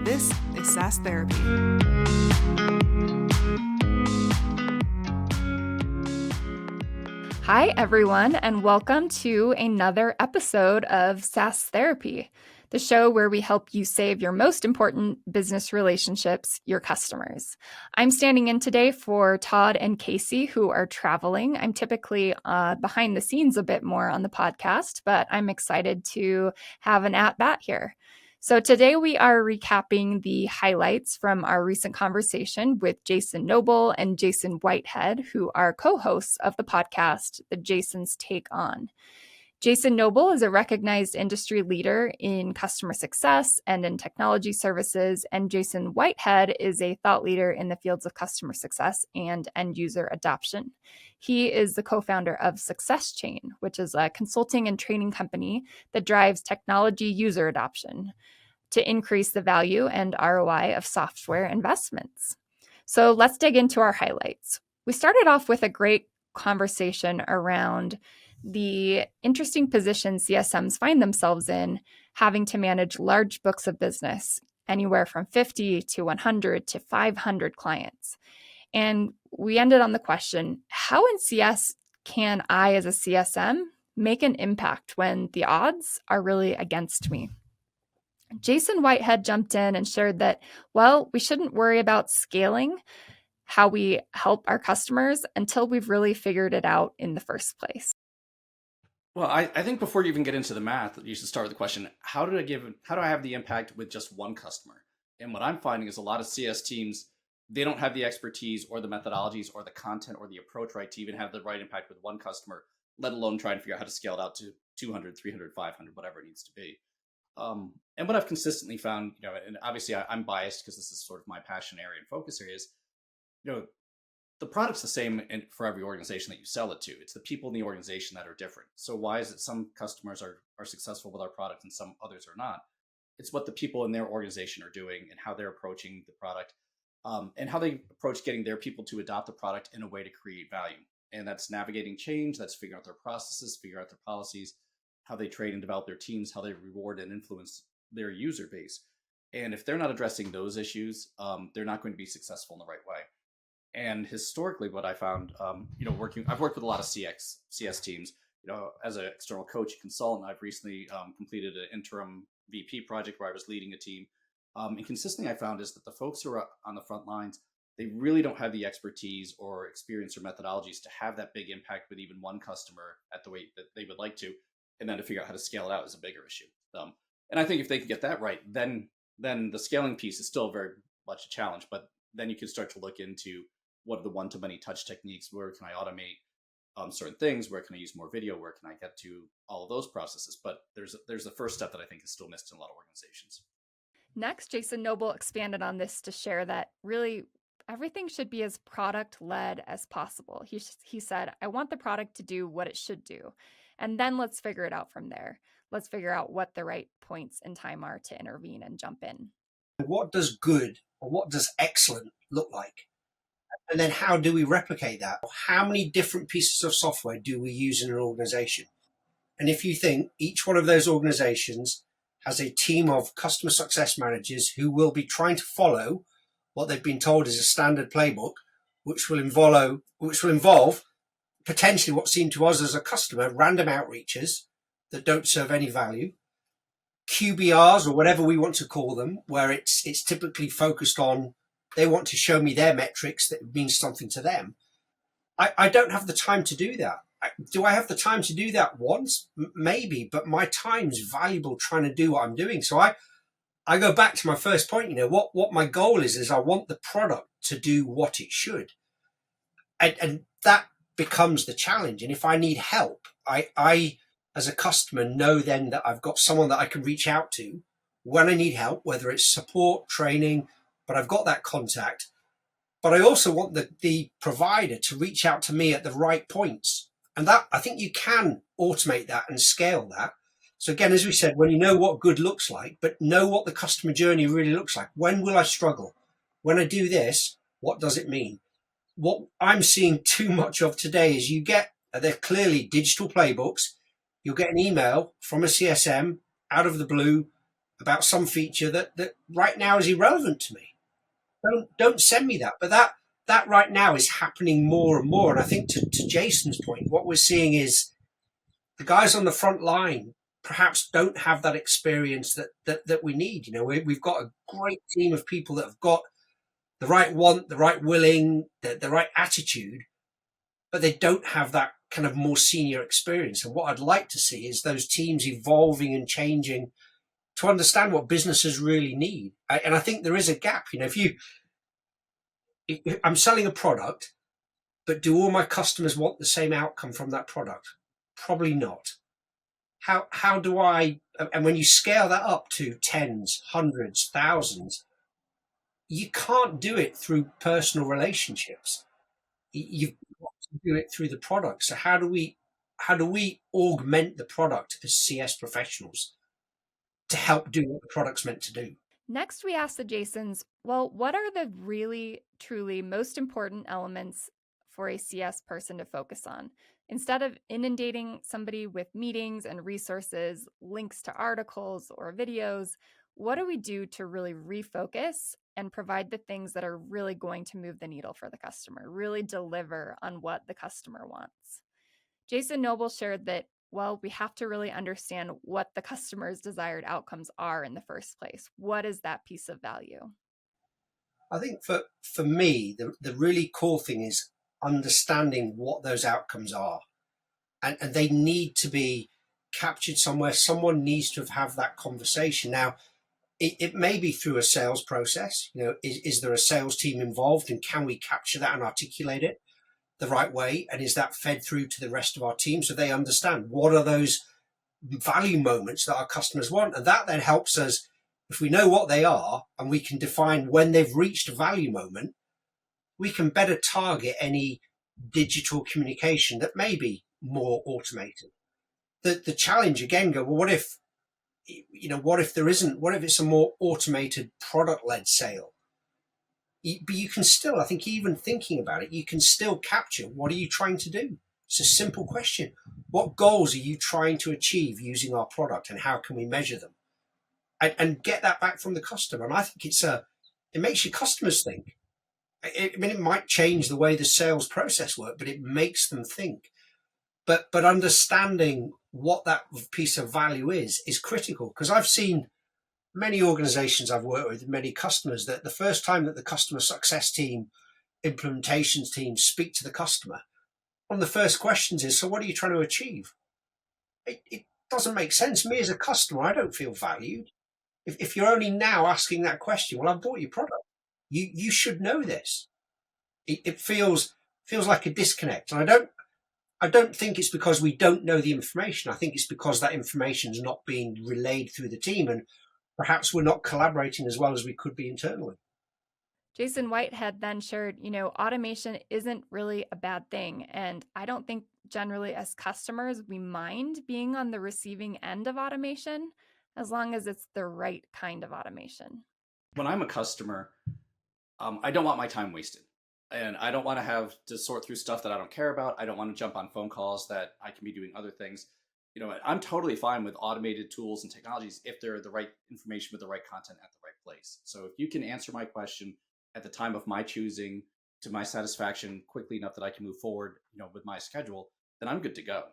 This is SaaS Therapy. Hi, everyone, and welcome to another episode of SaaS Therapy, the show where we help you save your most important business relationships, your customers. I'm standing in today for Todd and Casey, who are traveling. I'm typically behind the scenes a bit more on the podcast, but I'm excited to have an at-bat here. So today we are recapping the highlights from our recent conversation with Jason Noble and Jason Whitehead, who are co-hosts of the podcast, The Jason's Take On. Jason Noble is a recognized industry leader in customer success and in technology services, and Jason Whitehead is a thought leader in the fields of customer success and end user adoption. He is the co-founder of Success Chain, which is a consulting and training company that drives technology user adoption to increase the value and ROI of software investments. So let's dig into our highlights. We started off with a great conversation around the interesting position CSMs find themselves in, having to manage large books of business, anywhere from 50 to 100 to 500 clients. And we ended on the question, how in CS can I, as a CSM, make an impact when the odds are really against me? Jason Whitehead jumped in and shared that, well, we shouldn't worry about scaling how we help our customers until we've really figured it out in the first place. Well, I think before you even get into the math, you should start with the question, how do I have the impact with just one customer? And what I'm finding is a lot of CS teams, they don't have the expertise or the methodologies or the content or the approach right to even have the right impact with one customer, let alone try and figure out how to scale it out to 200, 300, 500, whatever it needs to be. And what I've consistently found, and obviously I'm biased because this is sort of my passion area and focus area is, the product's the same for every organization that you sell it to. It's the people in the organization that are different. So why is it some customers are successful with our product and some others are not? It's what the people in their organization are doing and how they're approaching the product, and how they approach getting their people to adopt the product in a way to create value. And that's navigating change, that's figuring out their processes, figure out their policies, how they train and develop their teams, how they reward and influence their user base. And if they're not addressing those issues, they're not going to be successful in the right way. And historically, what I found, I've worked with a lot of CS teams, as an external coach and consultant. I've recently completed an interim VP project where I was leading a team. And consistently I found is that the folks who are on the front lines, they really don't have the expertise or experience or methodologies to have that big impact with even one customer at the way that they would like to. And then to figure out how to scale it out is a bigger issue. And I think if they can get that right, then the scaling piece is still very much a challenge. But then you can start to look into what are the one-to-many touch techniques? Where can I automate certain things? Where can I use more video? Where can I get to all of those processes? But there's the first step that I think is still missed in a lot of organizations. Next, Jason Noble expanded on this to share that really everything should be as product-led as possible. He said, I want the product to do what it should do. And then let's figure it out from there. Let's figure out what the right points in time are to intervene and jump in. What does good or what does excellent look like? And then how do we replicate that? How many different pieces of software do we use in an organization? And if you think each one of those organizations has a team of customer success managers who will be trying to follow what they've been told is a standard playbook, which will involve potentially what seem to us as a customer, random outreaches that don't serve any value, QBRs or whatever we want to call them, where it's typically focused on they want to show me their metrics that means something to them. I don't have the time to do that. Do I have the time to do that once? Maybe, but my time's valuable trying to do what I'm doing. So I go back to my first point, what my goal is I want the product to do what it should. And that becomes the challenge. And if I need help, I as a customer know then that I've got someone that I can reach out to when I need help, whether it's support, training, but I've got that contact. But I also want the provider to reach out to me at the right points. And that, I think you can automate that and scale that. So again, as we said, when you know what good looks like, but know what the customer journey really looks like. When will I struggle? When I do this, what does it mean? What I'm seeing too much of today is they're clearly digital playbooks. You'll get an email from a CSM out of the blue about some feature that right now is irrelevant to me. Don't send me that. But that right now is happening more and more. And I think to Jason's point, what we're seeing is the guys on the front line perhaps don't have that experience that we need. We've got a great team of people that have got the right want, the right willing, the right attitude, but they don't have that kind of more senior experience. And what I'd like to see is those teams evolving and changing to understand what businesses really need. And I think there is a gap. If I'm selling a product, but do all my customers want the same outcome from that product? Probably not. How do I, and when you scale that up to tens, hundreds, thousands, you can't do it through personal relationships. You've got to do it through the product. So how do we augment the product as CS professionals to help do what the product's meant to do? Next, we asked the Jasons, well, what are the really, truly most important elements for a CS person to focus on? Instead of inundating somebody with meetings and resources, links to articles or videos, what do we do to really refocus and provide the things that are really going to move the needle for the customer, really deliver on what the customer wants? Jason Noble shared that, well, we have to really understand what the customer's desired outcomes are in the first place. What is that piece of value? I think for me, the really cool thing is understanding what those outcomes are. And they need to be captured somewhere. Someone needs to have that conversation. Now, it may be through a sales process. Is there a sales team involved, and can we capture that and articulate it the right way? And is that fed through to the rest of our team so they understand what are those value moments that our customers want? And that then helps us, if we know what they are and we can define when they've reached a value moment, we can better target any digital communication that may be more automated. The challenge again well, what if there isn't, what if it's a more automated product led sale? But you can still, I think, even thinking about it, you can still capture what are you trying to do? It's a simple question. What goals are you trying to achieve using our product, and how can we measure them? And get that back from the customer. And I think it makes your customers think. It might change the way the sales process works, but it makes them think. But understanding what that piece of value is critical, because I've seen many organizations I've worked with, many customers, that the first time that the customer success team, implementations team speak to the customer, one of the first questions is, so what are you trying to achieve? It doesn't make sense. Me as a customer, I don't feel valued. If you're only now asking that question, well, I've bought your product. You should know this. It feels like a disconnect. And I don't think it's because we don't know the information. I think it's because that information is not being relayed through the team, and perhaps we're not collaborating as well as we could be internally. Jason Whitehead then shared, automation isn't really a bad thing. And I don't think generally as customers, we mind being on the receiving end of automation as long as it's the right kind of automation. When I'm a customer, I don't want my time wasted. And I don't want to have to sort through stuff that I don't care about. I don't want to jump on phone calls that I can be doing other things. I'm totally fine with automated tools and technologies if they're the right information with the right content at the right place. So if you can answer my question at the time of my choosing to my satisfaction quickly enough that I can move forward, with my schedule, then I'm good to go.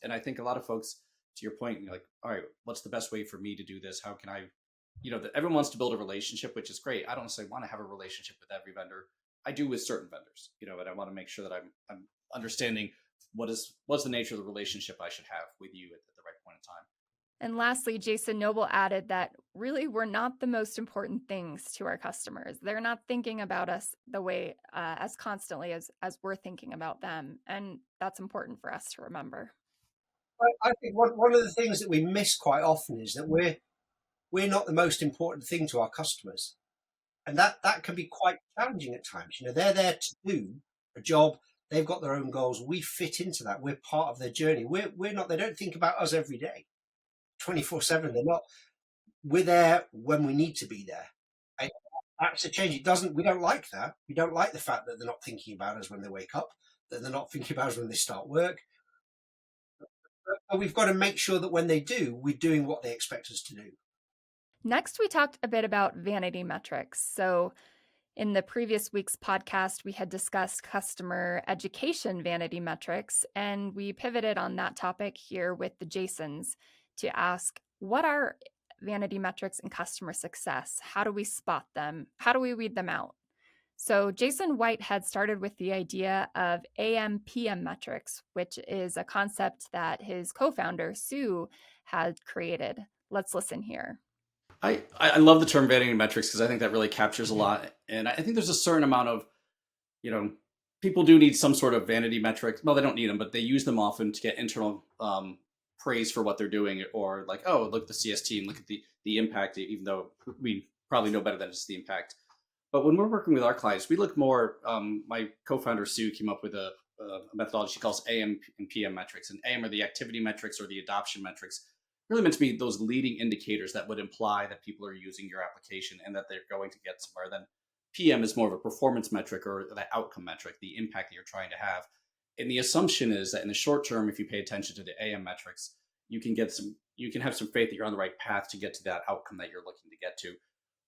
And I think a lot of folks, to your point, like, all right, what's the best way for me to do this? How can I, everyone wants to build a relationship, which is great. I don't necessarily want to have a relationship with every vendor. I do with certain vendors, and I want to make sure that I'm understanding what's the nature of the relationship I should have with you at the right point in time. And lastly, Jason Noble added that really we're not the most important things to our customers. They're not thinking about us the way as constantly as we're thinking about them. And that's important for us to remember. I think one of the things that we miss quite often is that we're not the most important thing to our customers. And that can be quite challenging at times. They're there to do a job. They've got their own goals. We fit into that. We're part of their journey. We're not. They don't think about us every day, 24/7. They're not. We're there when we need to be there. And that's a change. We don't like that. We don't like the fact that they're not thinking about us when they wake up, that they're not thinking about us when they start work. But we've got to make sure that when they do, we're doing what they expect us to do. Next, we talked a bit about vanity metrics. So, in the previous week's podcast, we had discussed customer education vanity metrics, and we pivoted on that topic here with the Jasons to ask, what are vanity metrics in customer success? How do we spot them? How do we weed them out? So, Jason Whitehead started with the idea of AM/PM metrics, which is a concept that his co founder, Sue, had created. Let's listen here. I love the term vanity metrics because I think that really captures a lot. And I think there's a certain amount of, you know, people do need some sort of vanity metrics. Well, they don't need them, but they use them often to get internal praise for what they're doing, or like, oh, look at the CS team, look at the impact, even though we probably know better than just the impact. But when we're working with our clients, we look more. My co-founder Sue came up with a methodology she calls AM and PM metrics, and AM are the activity metrics or the adoption metrics. Really meant to be those leading indicators that would imply that people are using your application and that they're going to get somewhere. Then PM is more of a performance metric or the outcome metric, the impact that you're trying to have. And the assumption is that in the short term, if you pay attention to the AM metrics, you can have some faith that you're on the right path to get to that outcome that you're looking to get to.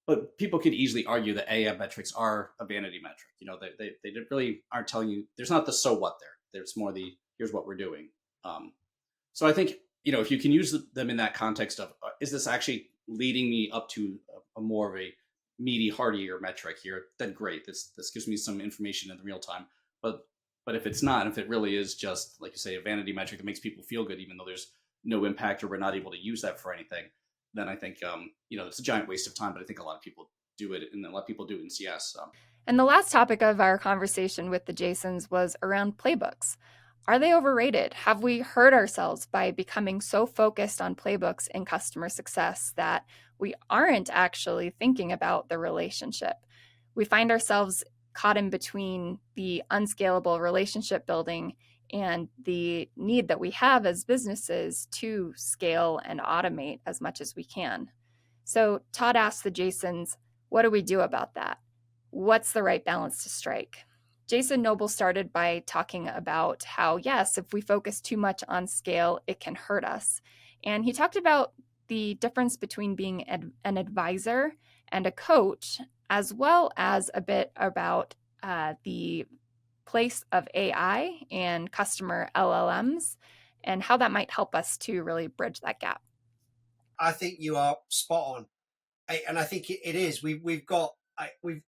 But people could easily argue that AM metrics are a vanity metric. You know, they really aren't telling you. There's not the so what there. There's more the here's what we're doing. So I think, you know, if you can use them in that context of is this actually leading me up to a more of a meaty, heartier metric here, then great. This gives me some information in the real time. But if it's not, if it really is just, like you say, a vanity metric that makes people feel good, even though there's no impact or we're not able to use that for anything, then I think, you know, it's a giant waste of time. But I think a lot of people do it, and a lot of people do it in CS. And the last topic of our conversation with the Jasons was around playbooks. Are they overrated? Have we hurt ourselves by becoming so focused on playbooks in customer success that we aren't actually thinking about the relationship? We find ourselves caught in between the unscalable relationship building and the need that we have as businesses to scale and automate as much as we can. So Todd asked the Jasons, what do we do about that? What's the right balance to strike? Jason Noble started by talking about how, yes, if we focus too much on scale, it can hurt us. And he talked about the difference between being an advisor and a coach, as well as a bit about the place of AI and customer LLMs and how that might help us to really bridge that gap. I think you are spot on. And I think it is. We've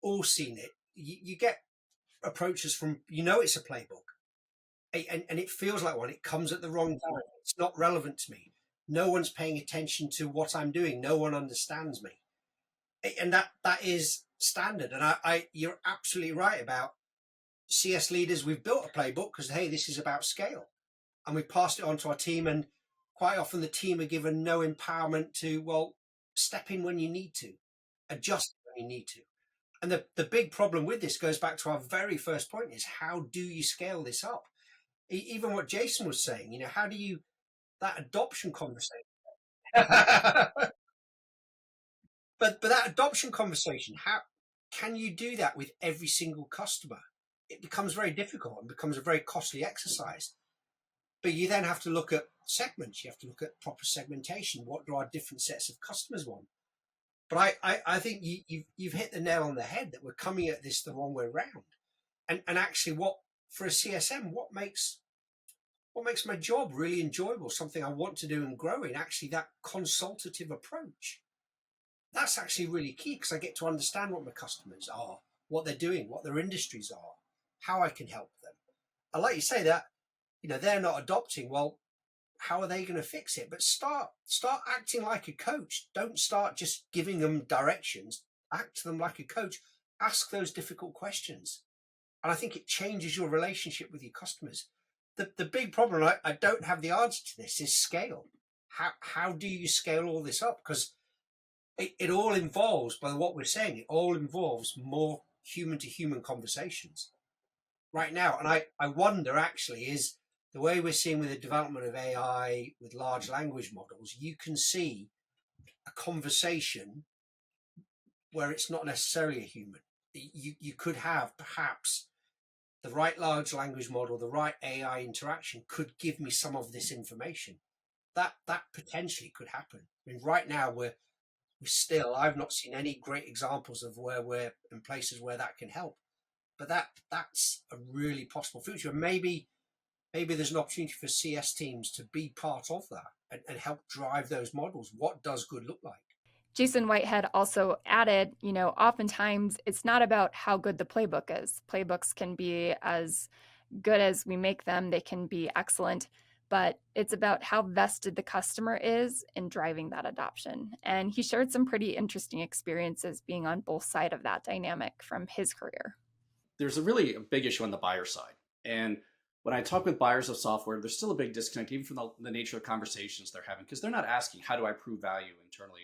all seen it. You get approaches from, you know, it's a playbook, and it feels like one. It comes at the wrong time. It's not relevant to me. No one's paying attention to what I'm doing. No one understands me, and that is standard. And you're absolutely right about CS leaders. We've built a playbook because, hey, this is about scale, and we passed it on to our team. And quite often the team are given no empowerment to, well, step in when you need to, adjust when you need to. And the big problem with this goes back to our very first point, is how do you scale this up? Even what Jason was saying, you know, how do you, that adoption conversation. But that adoption conversation, how can you do that with every single customer? It becomes very difficult and becomes a very costly exercise. But you then have to look at segments. You have to look at proper segmentation. What do our different sets of customers want? But I think you've hit the nail on the head, that we're coming at this the wrong way around. And actually, what for a CSM, what makes my job really enjoyable, something I want to do and grow in, actually that consultative approach. That's actually really key, because I get to understand what my customers are, what they're doing, what their industries are, how I can help them. I like you say that, you know, they're not adopting. Well, how are they going to fix it? But start acting like a coach. Don't start just giving them directions. Act to them like a coach. Ask those difficult questions. And I think it changes your relationship with your customers. The big problem, I don't have the answer to this, is scale. How do you scale all this up? Because it all involves, by what we're saying, it all involves more human to human conversations right now. And I wonder, actually, is the way we're seeing with the development of AI with large language models, you can see a conversation where it's not necessarily a human. You could have perhaps the right large language model, the right AI interaction could give me some of this information. That potentially could happen. I mean, right now I've not seen any great examples of where we're in places where that can help. But that's a really possible future. Maybe there's an opportunity for CS teams to be part of that and help drive those models. What does good look like? Jason Whitehead also added, oftentimes it's not about how good the playbook is. Playbooks can be as good as we make them, they can be excellent, but it's about how vested the customer is in driving that adoption. And he shared some pretty interesting experiences being on both sides of that dynamic from his career. There's a really big issue on the buyer side. And when I talk with buyers of software, there's still a big disconnect, even from the nature of conversations they're having, because they're not asking, how do I prove value internally?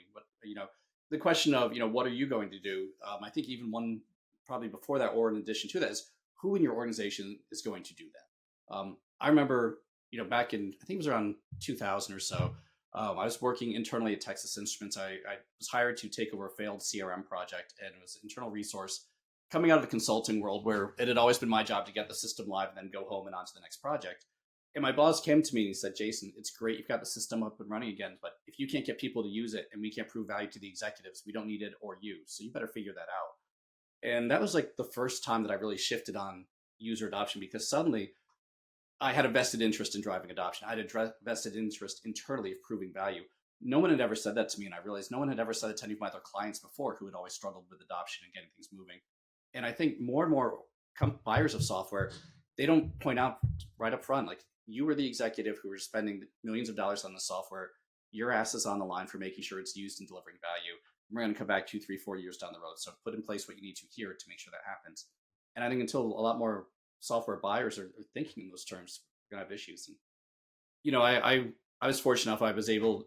The question of, what are you going to do? I think even one probably before that, or in addition to that, is who in your organization is going to do that? I remember, back in, I think it was around 2000 or so, I was working internally at Texas Instruments. I was hired to take over a failed CRM project, and it was an internal resource coming out of the consulting world, where it had always been my job to get the system live and then go home and on to the next project. And my boss came to me and he said, Jason, it's great you've got the system up and running again, but if you can't get people to use it and we can't prove value to the executives, we don't need it or you. So you better figure that out. And that was like the first time that I really shifted on user adoption, because suddenly I had a vested interest in driving adoption. I had a vested interest internally of proving value. No one had ever said that to me. And I realized no one had ever said it to any of my other clients before, who had always struggled with adoption and getting things moving. And I think more and more buyers of software, they don't point out right up front, like, you were the executive who were spending millions of dollars on the software. Your ass is on the line for making sure it's used and delivering value. We're going to come back 2, 3, 4 years down the road. So put in place what you need to here to make sure that happens. And I think until a lot more software buyers are thinking in those terms, we're going to have issues. And, I was fortunate enough, I was able,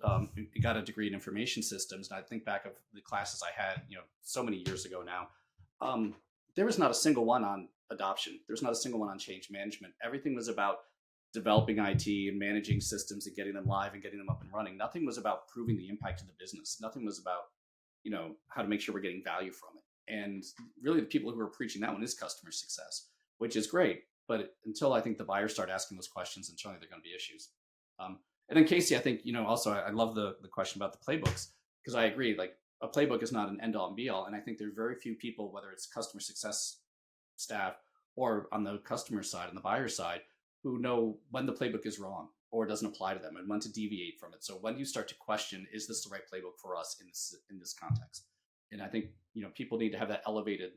got a degree in information systems. And I think back of the classes I had, so many years ago now, there was not a single one on adoption. There's not a single one on change management. Everything was about developing IT and managing systems and getting them live and getting them up and running. Nothing was about proving the impact to the business. Nothing was about, how to make sure we're getting value from it. And really the people who are preaching that one is customer success, which is great. But until I think the buyers start asking those questions, internally, there are going to be issues. And then Casey, I think, also I love the question about the playbooks, because I agree, like, a playbook is not an end all and be all. And I think there are very few people, whether it's customer success staff or on the customer side and the buyer side, who know when the playbook is wrong or doesn't apply to them and when to deviate from it. So when do you start to question, is this the right playbook for us in this context? And I think, people need to have that elevated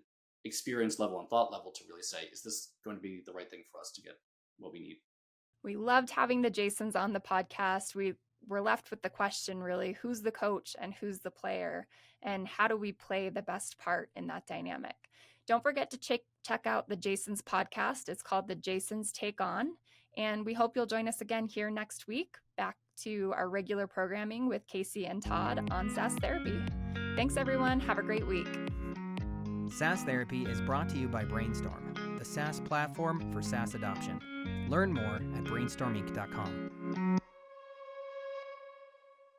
experience level and thought level to really say, is this going to be the right thing for us to get what we need? We loved having the Jasons on the podcast. We were left with the question, really, who's the coach and who's the player? And how do we play the best part in that dynamic? Don't forget to check out the Jasons podcast. It's called The Jasons Take On. And we hope you'll join us again here next week, back to our regular programming with Casey and Todd on SaaS Therapy. Thanks, everyone. Have a great week. SaaS Therapy is brought to you by Brainstorm, the SaaS platform for SaaS adoption. Learn more at brainstorminc.com.